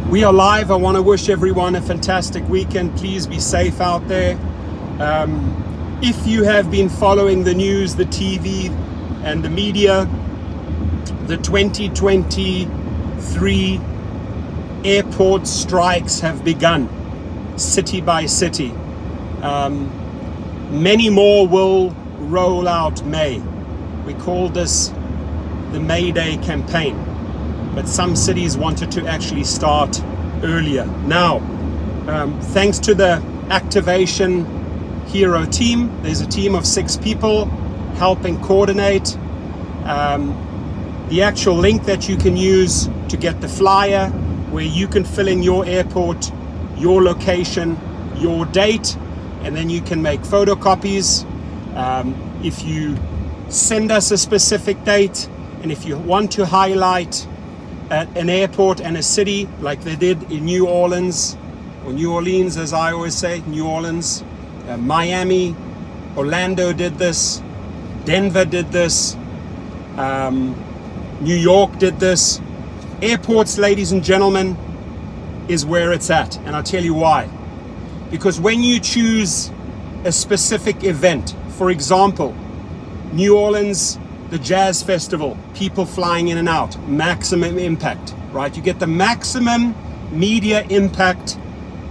We are live. I want to wish everyone a fantastic weekend. Please be safe out there. If you have been following the news, the TV and the media, the 2023 airport strikes have begun, city by city. Many more will roll out May. We call this the May Day campaign. But some cities wanted to actually start earlier. Now, thanks to the Activation Hero team, there's a team of 6 people helping coordinate. The actual link that you can use to get the flyer, where you can fill in your airport, your location, your date, and then you can make photocopies. If you send us a specific date, and if you want to highlight an airport and a city like they did in New Orleans, or New Orleans as I always say, New Orleans, Miami, Orlando did this, Denver did this, New York did this. Airports, ladies and gentlemen, is where it's at, and I'll tell you why. Because when you choose a specific event, for example, New Orleans, the Jazz Festival, people flying in and out, maximum impact, right? You get the maximum media impact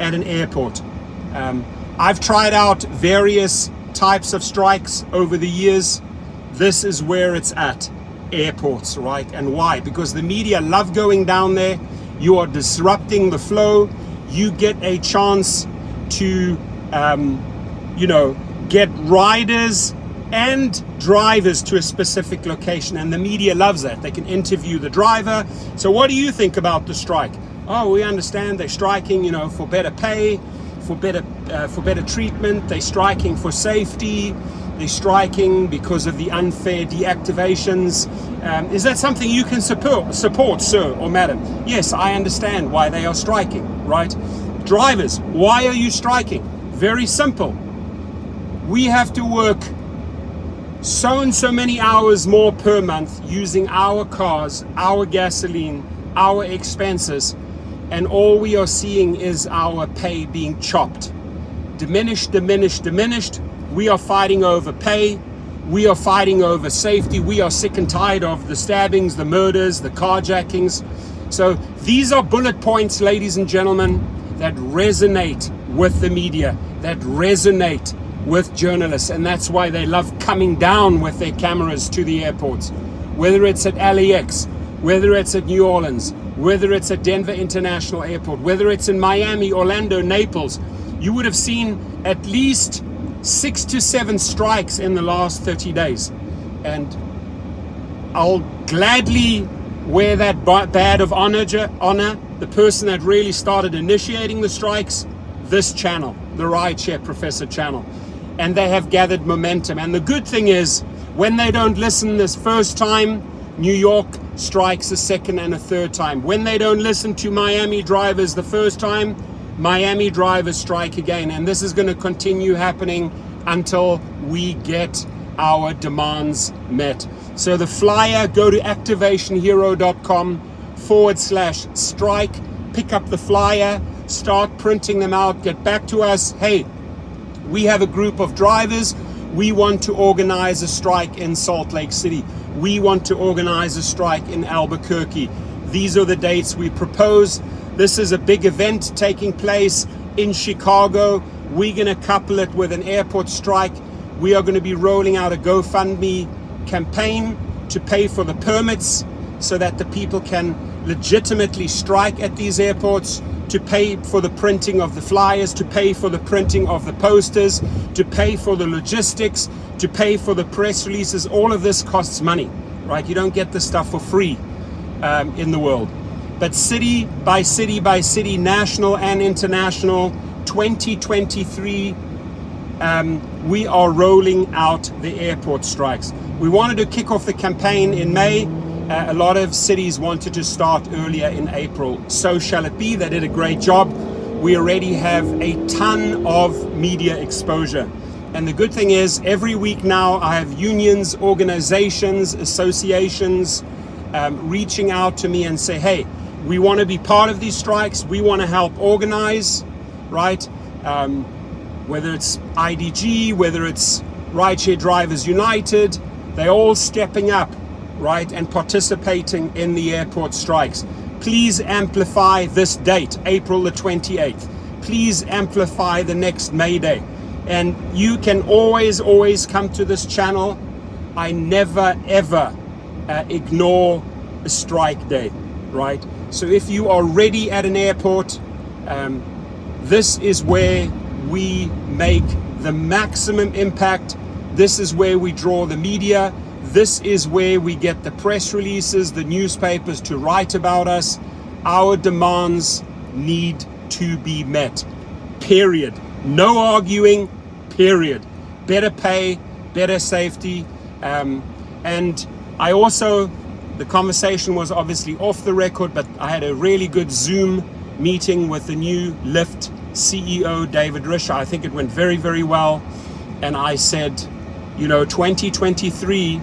at an airport. I've tried out various types of strikes over the years. This is where it's at, airports, right? And why? Because the media love going down there. You are disrupting the flow. You get a chance to, get riders and drivers to a specific location, and the media loves that. They can interview the driver. So what do you think about the strike? Oh, we understand they're striking, for better pay, for better treatment. They're striking for safety. They're striking because of the unfair deactivations. Is that something you can support, sir or madam? Yes, I understand why they are striking, right? Drivers, why are you striking? Very simple. We have to work so and so many hours more per month using our cars, our gasoline, our expenses, and all we are seeing is our pay being chopped. Diminished. We are fighting over pay. We are fighting over safety. We are sick and tired of the stabbings, the murders, the carjackings. So these are bullet points, ladies and gentlemen, that resonate with the media, that resonate with journalists, and that's why they love coming down with their cameras to the airports. Whether it's at LAX, whether it's at New Orleans, whether it's at Denver International Airport, whether it's in Miami, Orlando, Naples, you would have seen at least 6 to 7 strikes in the last 30 days. And I'll gladly wear that badge of honor. The person that really started initiating the strikes, this channel, the Rideshare Professor channel. And they have gathered momentum. And the good thing is, when they don't listen this first time, New York strikes a second and a third time. When they don't listen to Miami drivers the first time, Miami drivers strike again. And this is going to continue happening until we get our demands met. So the flyer, go to activationhero.com/strike, pick up the flyer, start printing them out, get back to us. Hey, we have a group of drivers. We want to organize a strike in Salt Lake City. We want to organize a strike in Albuquerque. These are the dates we propose. This is a big event taking place in Chicago. We're going to couple it with an airport strike. We are going to be rolling out a GoFundMe campaign to pay for the permits so that the people can legitimately strike at these airports, to pay for the printing of the flyers, to pay for the printing of the posters, to pay for the logistics, to pay for the press releases. All of this costs money, right? You don't get this stuff for free in the world. But city by city by city, national and international, 2023, we are rolling out the airport strikes. We wanted to kick off the campaign in May. A lot of cities wanted to start earlier in April. So shall it be. They did a great job. We already have a ton of media exposure. And the good thing is, every week now I have unions, organizations, associations reaching out to me and say, hey, we want to be part of these strikes. We want to help organize, right? Whether it's IDG, whether it's Rideshare Drivers United, they're all stepping up, right, and participating in the airport strikes. Please amplify this date, April the 28th. Please amplify the next May Day. And you can always come to this channel. I never, ever ignore a strike day, right? So if you are ready at an airport, this is where we make the maximum impact. This is where we draw the media. This is where we get the press releases, the newspapers to write about us. Our demands need to be met, period. No arguing, period. Better pay, better safety. And I also, the conversation was obviously off the record, but I had a really good Zoom meeting with the new Lyft CEO, David Risher. I think it went very, very well. And I said, 2023,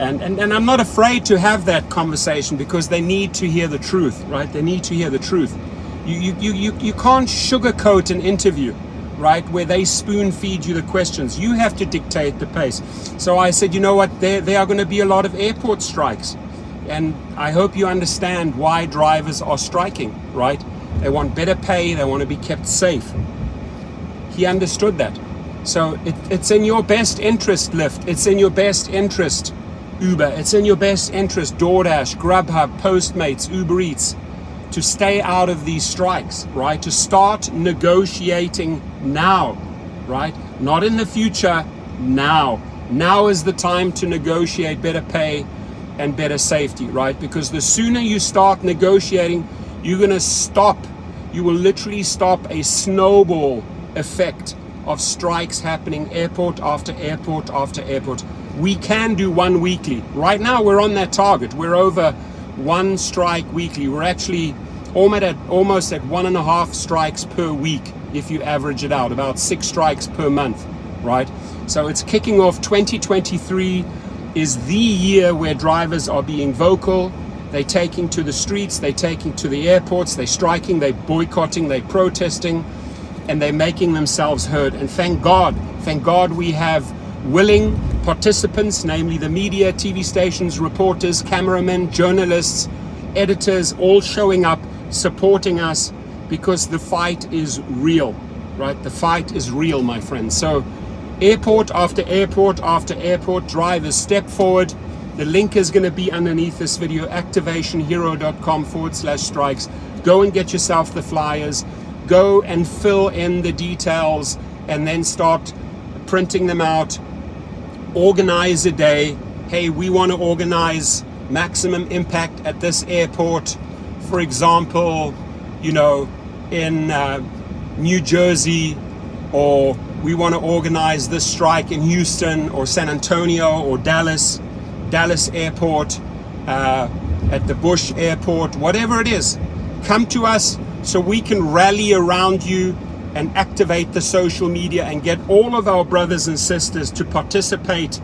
and I'm not afraid to have that conversation because they need to hear the truth, right? They need to hear the truth. You can't sugarcoat an interview, right, where they spoon feed you the questions. You have to dictate the pace. So I said, you know what, there are going to be a lot of airport strikes. And I hope you understand why drivers are striking, right? They want better pay, they want to be kept safe. He understood that. So it's in your best interest, Lyft. It's in your best interest, Uber. It's in your best interest, DoorDash, Grubhub, Postmates, Uber Eats, to stay out of these strikes, right? To start negotiating now, right? Not in the future, now. Now is the time to negotiate better pay and better safety, right? Because the sooner you start negotiating, you will literally stop a snowball effect of strikes happening airport after airport after airport. We can do one weekly. Right now we're on that target. We're over one strike weekly. We're actually almost at 1.5 strikes per week if you average it out, about 6 strikes per month, right? So it's kicking off. 2023 is the year where drivers are being vocal. They're taking to the streets, they're taking to the airports, they're striking, they're boycotting, they're protesting, and they're making themselves heard. And thank God we have willing participants, namely the media, TV stations, reporters, cameramen, journalists, editors, all showing up, supporting us, because the fight is real, right? The fight is real, my friends. So airport after airport after airport, drivers step forward. The link is going to be underneath this video, activationhero.com/strikes. Go and get yourself the flyers. Go and fill in the details and then start printing them out. Organize a day. Hey, we want to organize maximum impact at this airport. For example, in New Jersey, or we want to organize this strike in Houston or San Antonio or Dallas Airport, at the Bush Airport, whatever it is. Come to us so we can rally around you and activate the social media and get all of our brothers and sisters to participate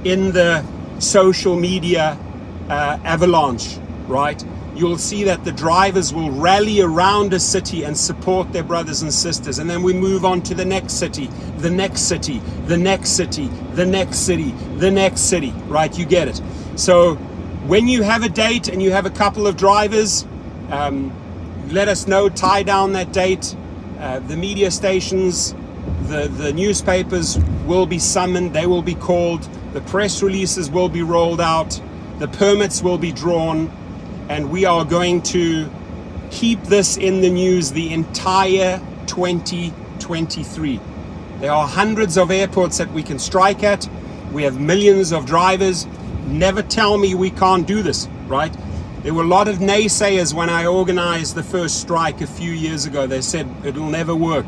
in the social media avalanche, right? You'll see that the drivers will rally around a city and support their brothers and sisters. And then we move on to the next city, the next city, the next city, the next city, the next city, right? You get it. So when you have a date and you have a couple of drivers, let us know, tie down that date. The media stations, the newspapers will be summoned, they will be called, the press releases will be rolled out, the permits will be drawn, and we are going to keep this in the news the entire 2023. There are hundreds of airports that we can strike at. We have millions of drivers. Never tell me we can't do this, right? There were a lot of naysayers when I organized the first strike a few years ago. They said it'll never work.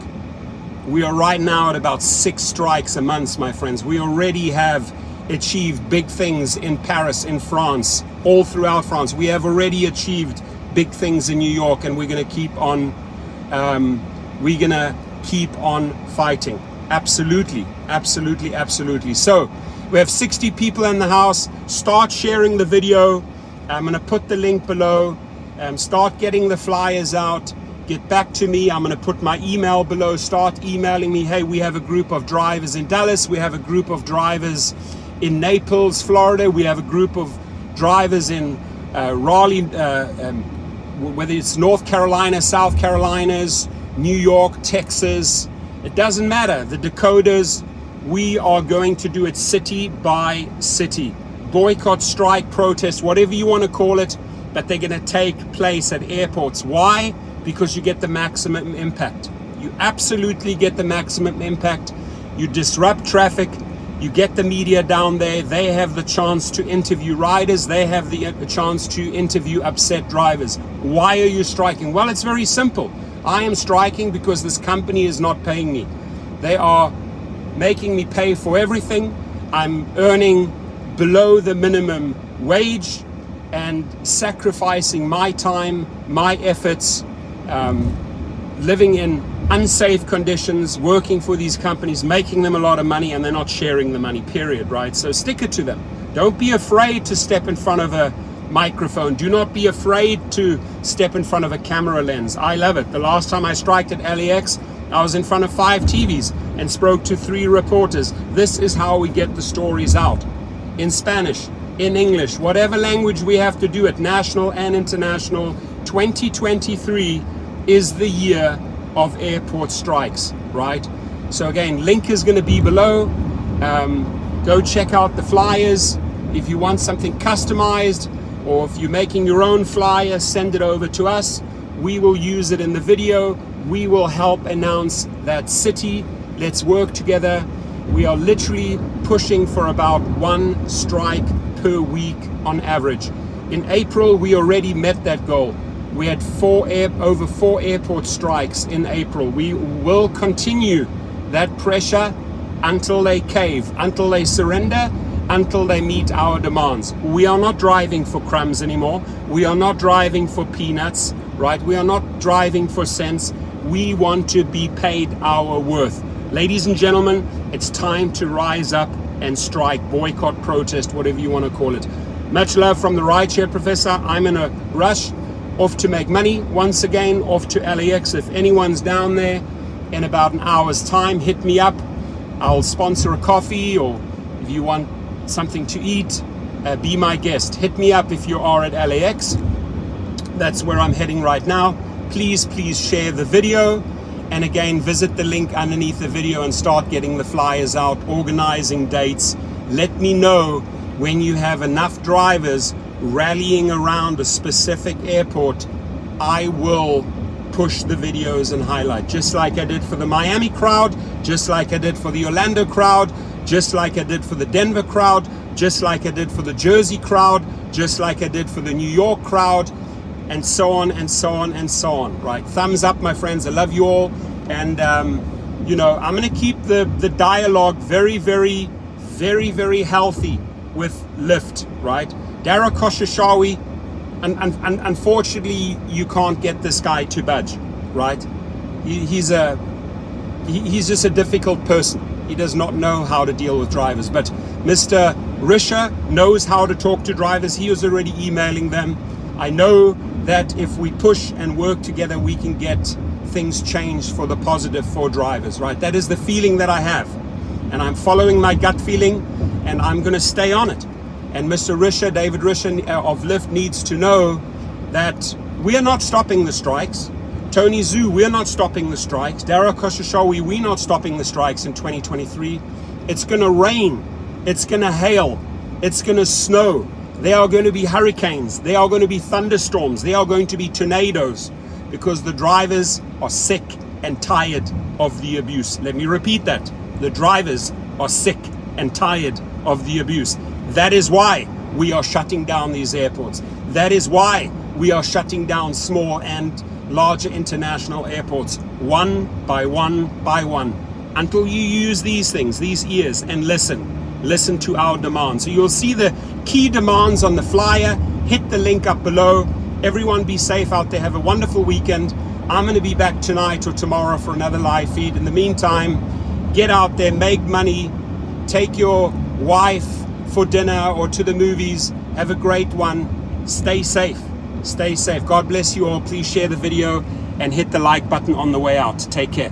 We are right now at about 6 strikes a month, my friends. We already have achieved big things in Paris, in France, all throughout France. We have already achieved big things in New York, and we're going to keep on. Fighting. Absolutely, absolutely, absolutely. So we have 60 people in the house. Start sharing the video. I'm going to put the link below. Start getting the flyers out. Get back to me. I'm going to put my email below. Start emailing me. Hey, we have a group of drivers in Dallas. We have a group of drivers in Naples, Florida. We have a group of drivers in Raleigh, whether it's North Carolina, South Carolinas, New York, Texas. It doesn't matter. The Dakotas. We are going to do it city by city. Boycott, strike, protest, whatever you want to call it, but they're going to take place at airports. Why? Because you get the maximum impact. You absolutely get the maximum impact. You disrupt traffic. You get the media down there. They have the chance to interview riders. They have the chance to interview upset drivers. Why are you striking? Well, it's very simple. I am striking because this company is not paying me. They are making me pay for everything. I'm earning below the minimum wage and sacrificing my time, my efforts, living in unsafe conditions, working for these companies, making them a lot of money, and they're not sharing the money, period, right? So stick it to them. Don't be afraid to step in front of a microphone. Do not be afraid to step in front of a camera lens. I love it. The last time I striked at LAX, I was in front of 5 TVs and spoke to 3 reporters. This is how we get the stories out. In Spanish, in English, whatever language we have to do it, national and international. 2023 is the year of airport strikes, right? So again, link is going to be below. Go check out the flyers. If you want something customized, or if you're making your own flyer, send it over to us. We will use it in the video. We will help announce that city. Let's work together. We are literally pushing for about 1 strike per week on average. In April, we already met that goal. We had over 4 airport strikes in April. We will continue that pressure until they cave, until they surrender, until they meet our demands. We are not driving for crumbs anymore. We are not driving for peanuts, right? We are not driving for cents. We want to be paid our worth. Ladies and gentlemen, it's time to rise up and strike, boycott, protest, whatever you want to call it. Much love from the Rideshare Professor. I'm in a rush, off to make money. Once again, off to LAX. If anyone's down there in about an hour's time, hit me up. I'll sponsor a coffee, or if you want something to eat, be my guest. Hit me up if you are at LAX. That's where I'm heading right now. Please share the video. And again, visit the link underneath the video and start getting the flyers out, organizing dates. Let me know when you have enough drivers rallying around a specific airport. I will push the videos and highlight, just like I did for the Miami crowd, just like I did for the Orlando crowd, just like I did for the Denver crowd, just like I did for the Jersey crowd, just like I did for the New York crowd, and so on and so on and so on, right? Thumbs up, my friends. I love you all. And, I'm going to keep the dialogue very, very, very, very healthy with Lyft, right? Dara Khosrowshahi, unfortunately, you can't get this guy to budge, right? He's just a difficult person. He does not know how to deal with drivers. But Mr. Risha knows how to talk to drivers. He was already emailing them. I know that if we push and work together, we can get things changed for the positive for drivers, right? That is the feeling that I have. And I'm following my gut feeling, and I'm going to stay on it. And Mr. Risha, David Risha of Lyft, needs to know that we are not stopping the strikes. Tony Zhu, we're not stopping the strikes. Dara Khosrowshahi, we're not stopping the strikes in 2023. It's going to rain. It's going to hail. It's going to snow. There are going to be hurricanes. There are going to be thunderstorms. There are going to be tornadoes, because the drivers are sick and tired of the abuse. Let me repeat that. The drivers are sick and tired of the abuse. That is why we are shutting down these airports. That is why we are shutting down small and larger international airports, one by one by one, until you use these things, these ears, and listen to our demands. So you'll see the key demands on the flyer. Hit the link up below. Everyone be safe out there. Have a wonderful weekend. I'm going to be back tonight or tomorrow for another live feed. In the meantime, get out there, make money, take your wife for dinner or to the movies. Have a great one. Stay safe. Stay safe. God bless you all. Please share the video and hit the like button on the way out. Take care.